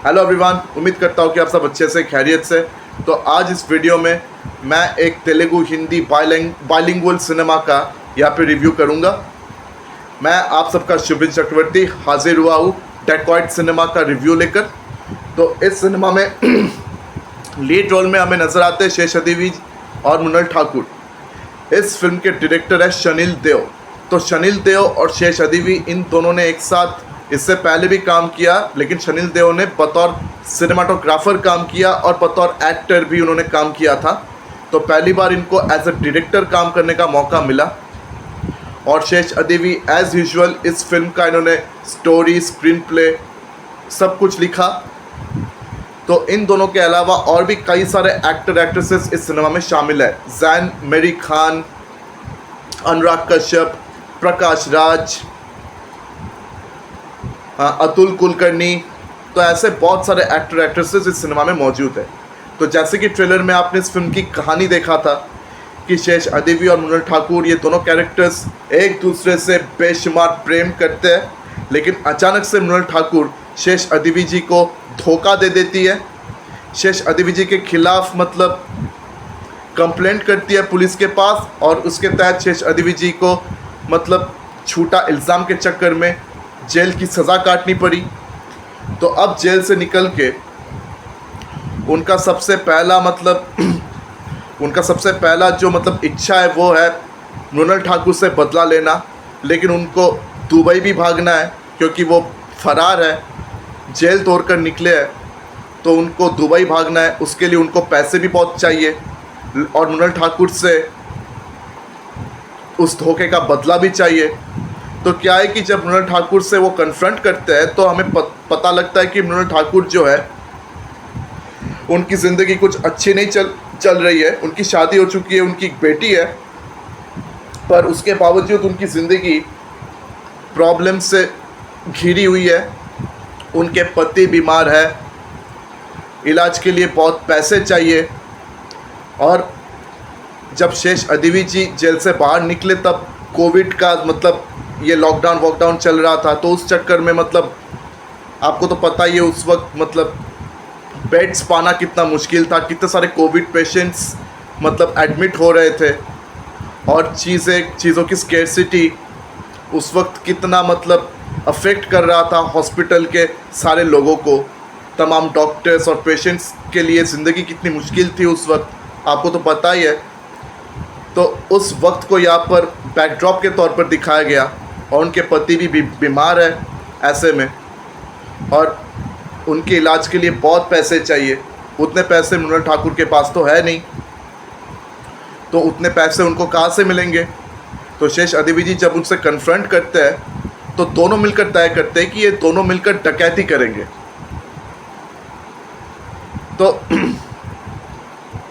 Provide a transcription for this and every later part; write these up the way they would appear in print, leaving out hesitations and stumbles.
Hello everyone, उम्मीद करता हूँ कि आप सब अच्छे से खैरियत से। तो आज इस वीडियो में मैं एक तेलुगु हिंदी बाइलिंगुअल सिनेमा का यहाँ पे रिव्यू करूँगा। मैं आप सबका शुभिन चक्रवर्ती हाजिर हुआ हूँ डेकॉइट सिनेमा का रिव्यू लेकर। तो इस सिनेमा में लीड रोल में हमें नज़र आते हैं शेषाद्रि और मृणाल ठाकुर। इस फिल्म के डायरेक्टर है शनिल देव। तो शनिल देव और शेषाद्रि इन दोनों ने एक साथ इससे पहले भी काम किया, लेकिन शनिल देव ने बतौर सिनेमाटोग्राफर काम किया और बतौर एक्टर भी उन्होंने काम किया था। तो पहली बार इनको एज अ डायरेक्टर काम करने का मौका मिला। और शेषाद्रि एज यूजुअल इस फिल्म का इन्होंने स्टोरी, स्क्रीन प्ले सब कुछ लिखा। तो इन दोनों के अलावा और भी कई सारे एक्टर एक्ट्रेसेस इस सिनेमा में शामिल है। जैन मेरी खान, अनुराग कश्यप, प्रकाश राज, अतुल कुलकर्णी। तो ऐसे बहुत सारे एक्टर एक्ट्रेसेस इस सिनेमा में मौजूद है। तो जैसे कि ट्रेलर में आपने इस फिल्म की कहानी देखा था कि शेषाद्रि और मृणाल ठाकुर ये दोनों कैरेक्टर्स एक दूसरे से बेशुमार प्रेम करते हैं, लेकिन अचानक से मृणाल ठाकुर शेषाद्रि जी को धोखा दे देती है। शेषाद्रि जी के खिलाफ मतलब कंप्लेंट करती है पुलिस के पास, और उसके तहत शेषाद्रि जी को मतलब झूठा इल्ज़ाम के चक्कर में जेल की सज़ा काटनी पड़ी। तो अब जेल से निकल के उनका सबसे पहला जो मतलब इच्छा है वो है मृणाल ठाकुर से बदला लेना। लेकिन उनको दुबई भी भागना है क्योंकि वो फरार है, जेल तोड़कर निकले हैं। तो उनको दुबई भागना है, उसके लिए उनको पैसे भी बहुत चाहिए और मृणाल ठाकुर से उस धोखे का बदला भी चाहिए। तो क्या है कि जब मृणाल ठाकुर से वो कन्फ्रंट करते हैं तो हमें पता लगता है कि मृणाल ठाकुर जो है उनकी ज़िंदगी कुछ अच्छी नहीं चल रही है। उनकी शादी हो चुकी है, उनकी एक बेटी है, पर उसके बावजूद उनकी ज़िंदगी प्रॉब्लम से घिरी हुई है। उनके पति बीमार है, इलाज के लिए बहुत पैसे चाहिए। और जब शेषाद्रि जी जेल से बाहर निकले तब कोविड का मतलब ये लॉकडाउन चल रहा था। तो उस चक्कर में मतलब आपको तो पता ही है उस वक्त मतलब बेड्स पाना कितना मुश्किल था, कितने सारे कोविड पेशेंट्स मतलब एडमिट हो रहे थे, और चीज़ों की स्केर्सिटी उस वक्त कितना मतलब अफेक्ट कर रहा था हॉस्पिटल के सारे लोगों को। तमाम डॉक्टर्स और पेशेंट्स के लिए ज़िंदगी कितनी मुश्किल थी उस वक्त, आपको तो पता ही है। तो उस वक्त को यहाँ पर बैकड्रॉप के तौर पर दिखाया गया, और उनके पति भी बीमार है ऐसे में, और उनके इलाज के लिए बहुत पैसे चाहिए। उतने पैसे मृणाल ठाकुर के पास तो है नहीं, तो उतने पैसे उनको कहाँ से मिलेंगे। तो शेषाद्रि जी जब उनसे कन्फ्रंट करते हैं तो दोनों मिलकर तय करते हैं कि ये दोनों मिलकर डकैती करेंगे। तो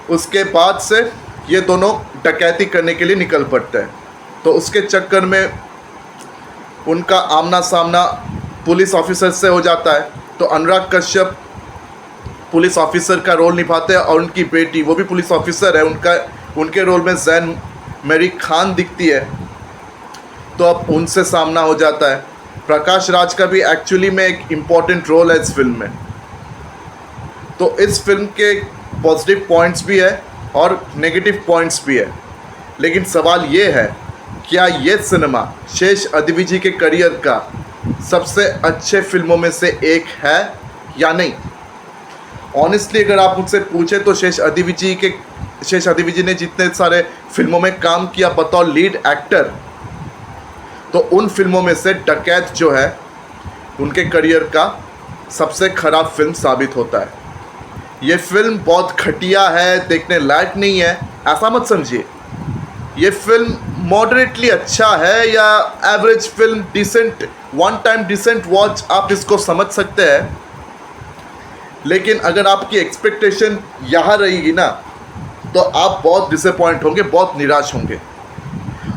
उसके बाद से ये दोनों डकैती करने के लिए निकल पड़ते हैं। तो उसके चक्कर में उनका आमना सामना पुलिस ऑफिसर से हो जाता है। तो अनुराग कश्यप पुलिस ऑफिसर का रोल निभाते हैं, और उनकी बेटी वो भी पुलिस ऑफिसर है, उनके रोल में जैन मेरी खान दिखती है। तो अब उनसे सामना हो जाता है। प्रकाश राज का भी एक्चुअली में एक इम्पॉर्टेंट रोल है इस फिल्म में। तो इस फिल्म के पॉजिटिव पॉइंट्स भी है और नेगेटिव पॉइंट्स भी है, लेकिन सवाल ये है क्या ये सिनेमा शेषाद्रि जी के करियर का सबसे अच्छे फिल्मों में से एक है या नहीं। ऑनेस्टली अगर आप मुझसे पूछे तो शेषाद्रि जी ने जितने सारे फिल्मों में काम किया बतौर लीड एक्टर, तो उन फिल्मों में से डकैत जो है उनके करियर का सबसे ख़राब फिल्म साबित होता है। ये फिल्म बहुत घटिया है, देखने लायक नहीं है, ऐसा मत समझिए। ये फिल्म मॉडरेटली अच्छा है या average film, decent one time decent watch आप इसको समझ सकते हैं। लेकिन अगर आपकी एक्सपेक्टेशन यहाँ रहेगी ना तो आप बहुत डिसअपॉइंट होंगे, बहुत निराश होंगे।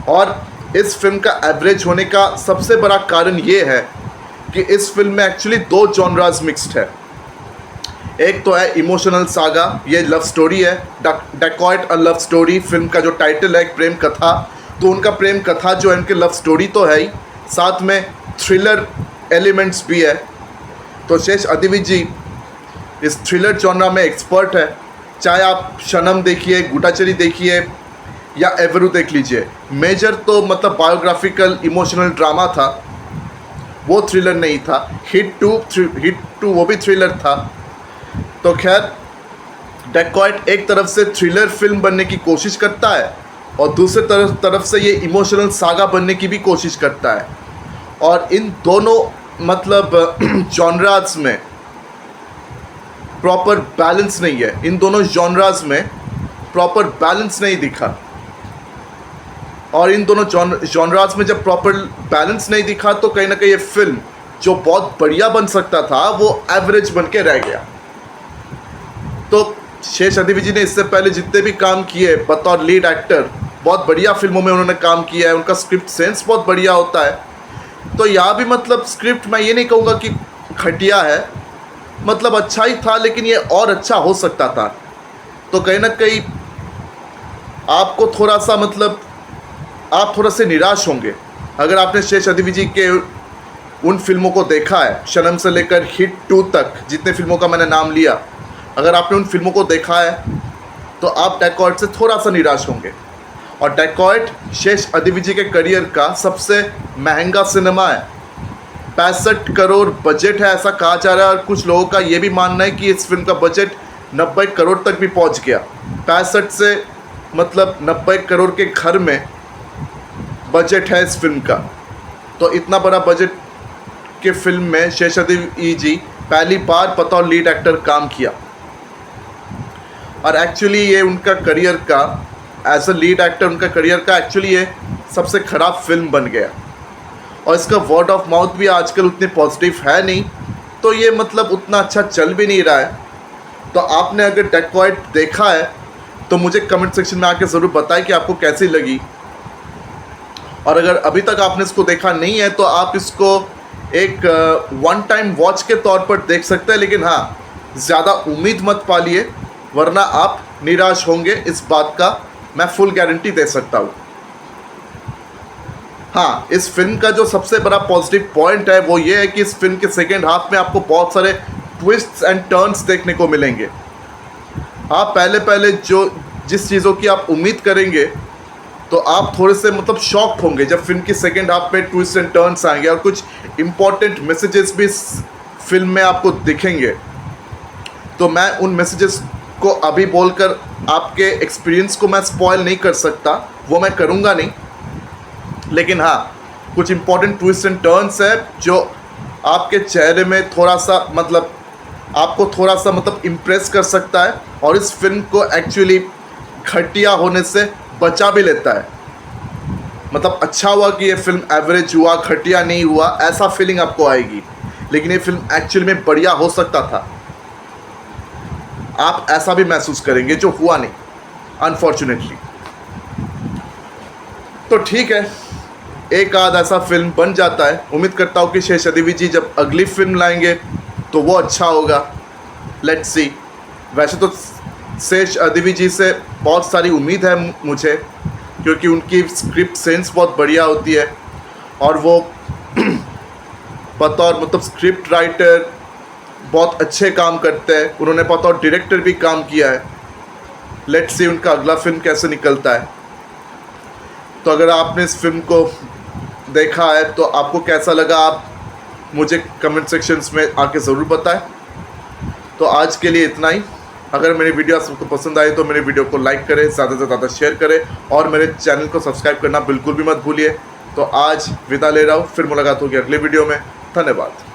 और इस फिल्म का एवरेज होने का सबसे बड़ा कारण ये है कि इस फिल्म में एक्चुअली दो जॉनराज मिक्स्ड है। एक तो है इमोशनल सागा, ये लव स्टोरी है, dacoit a love story film का जो टाइटल है, एक प्रेम कथा। तो उनका प्रेम कथा जो है, उनके लव स्टोरी तो है ही, साथ में थ्रिलर एलिमेंट्स भी है। तो शेषाद्रि जी इस थ्रिलर जॉनरा में एक्सपर्ट है। चाहे आप सनम देखिए, गुटाचरी देखिए या एवरू देख लीजिए। मेजर तो मतलब बायोग्राफिकल इमोशनल ड्रामा था, वो थ्रिलर नहीं था। हिट टू वो भी थ्रिलर था। तो खैर, डेकॉइट एक तरफ से थ्रिलर फिल्म बनने की कोशिश करता है और दूसरे तरफ से ये इमोशनल सागा बनने की भी कोशिश करता है। और इन दोनों मतलब जॉनराज में प्रॉपर बैलेंस नहीं है। इन दोनों जॉनराज में प्रॉपर बैलेंस नहीं दिखा। और इन दोनों जॉनराज में जब प्रॉपर बैलेंस नहीं दिखा तो कहीं ना कहीं ये फिल्म जो बहुत बढ़िया बन सकता था वो एवरेज बन के रह गया। तो शेष अदिविजी ने इससे पहले जितने भी काम किए बतौर लीड एक्टर, बहुत बढ़िया फिल्मों में उन्होंने काम किया है। उनका स्क्रिप्ट सेंस बहुत बढ़िया होता है। तो यहाँ भी मतलब स्क्रिप्ट मैं ये नहीं कहूँगा कि घटिया है, मतलब अच्छा ही था, लेकिन ये और अच्छा हो सकता था। तो कहीं ना कहीं आपको थोड़ा सा मतलब आप थोड़ा से निराश होंगे अगर आपने शेष अदिविजी के उन फिल्मों को देखा है, सनम से लेकर हिट 2 तक, जितने फिल्मों का मैंने नाम लिया, अगर आपने उन फिल्मों को देखा है तो आप डेकॉइट से थोड़ा सा निराश होंगे। और डेकॉइट शेष अदिविजी के करियर का सबसे महंगा सिनेमा है। 65 करोड़ बजट है ऐसा कहा जा रहा है, और कुछ लोगों का ये भी मानना है कि इस फिल्म का बजट 90 करोड़ तक भी पहुंच गया। 65 से मतलब 90 करोड़ के घर में बजट है इस फिल्म का। तो इतना बड़ा बजट के फिल्म में शेष अदिविजी पहली बार बतौर लीड एक्टर काम किया। और एक्चुअली ये उनका करियर का एज अ लीड एक्टर, उनका करियर का एक्चुअली ये सबसे ख़राब फिल्म बन गया। और इसका वर्ड ऑफ माउथ भी आजकल उतनी पॉजिटिव है नहीं, तो ये मतलब उतना अच्छा चल भी नहीं रहा है। तो आपने अगर डेकॉइट देखा है तो मुझे कमेंट सेक्शन में आके ज़रूर बताएं कि आपको कैसी लगी। और अगर अभी तक आपने इसको देखा नहीं है तो आप इसको एक वन टाइम वॉच के तौर पर देख सकते हैं, लेकिन हाँ, ज़्यादा उम्मीद मत पालिए वरना आप निराश होंगे, इस बात का मैं फुल गारंटी दे सकता हूँ। हाँ, इस फिल्म का जो सबसे बड़ा पॉजिटिव पॉइंट है वो ये है कि इस फिल्म के सेकेंड हाफ में आपको बहुत सारे ट्विस्ट्स एंड टर्न्स देखने को मिलेंगे। आप पहले जिस चीज़ों की आप उम्मीद करेंगे तो आप थोड़े से मतलब शॉक्ड होंगे जब फिल्म की सेकेंड हाफ में ट्विस्ट एंड टर्न्स आएंगे, और कुछ इंपॉर्टेंट मैसेजेस भी इस फिल्म में आपको दिखेंगे। तो मैं उन मैसेजेस को अभी बोलकर आपके एक्सपीरियंस को मैं स्पॉइल नहीं कर सकता, वो मैं करूँगा नहीं। लेकिन हाँ, कुछ इंपॉर्टेंट ट्विस्ट एंड टर्न्स है जो आपके चेहरे में थोड़ा सा मतलब आपको थोड़ा सा मतलब इम्प्रेस कर सकता है, और इस फिल्म को एक्चुअली घटिया होने से बचा भी लेता है। मतलब अच्छा हुआ कि ये फिल्म एवरेज हुआ, घटिया नहीं हुआ, ऐसा फीलिंग आपको आएगी। लेकिन ये फिल्म एक्चुअली में बढ़िया हो सकता था, आप ऐसा भी महसूस करेंगे, जो हुआ नहीं अनफॉर्चुनेटली। तो ठीक है, एक आध ऐसा फिल्म बन जाता है। उम्मीद करता हूँ कि शेष अदिविजी जब अगली फिल्म लाएंगे तो वो अच्छा होगा। Let's see. वैसे तो शेष अदिविजी से बहुत सारी उम्मीद है मुझे, क्योंकि उनकी स्क्रिप्ट सेंस बहुत बढ़िया होती है और वो बतौर मतलब स्क्रिप्ट राइटर बहुत अच्छे काम करते हैं। उन्होंने बतौर डायरेक्टर भी काम किया है। लेट्स सी उनका अगला फिल्म कैसे निकलता है। तो अगर आपने इस फिल्म को देखा है तो आपको कैसा लगा, आप मुझे कमेंट सेक्शंस में आके ज़रूर बताएं। तो आज के लिए इतना ही। अगर मेरी वीडियो आपको पसंद आई तो मेरे वीडियो को लाइक करें, ज़्यादा से ज़्यादा शेयर करें और मेरे चैनल को सब्सक्राइब करना बिल्कुल भी मत भूलिए। तो आज विदा ले रहा हूँ, फिर मुलाकात होगी अगले वीडियो में। धन्यवाद।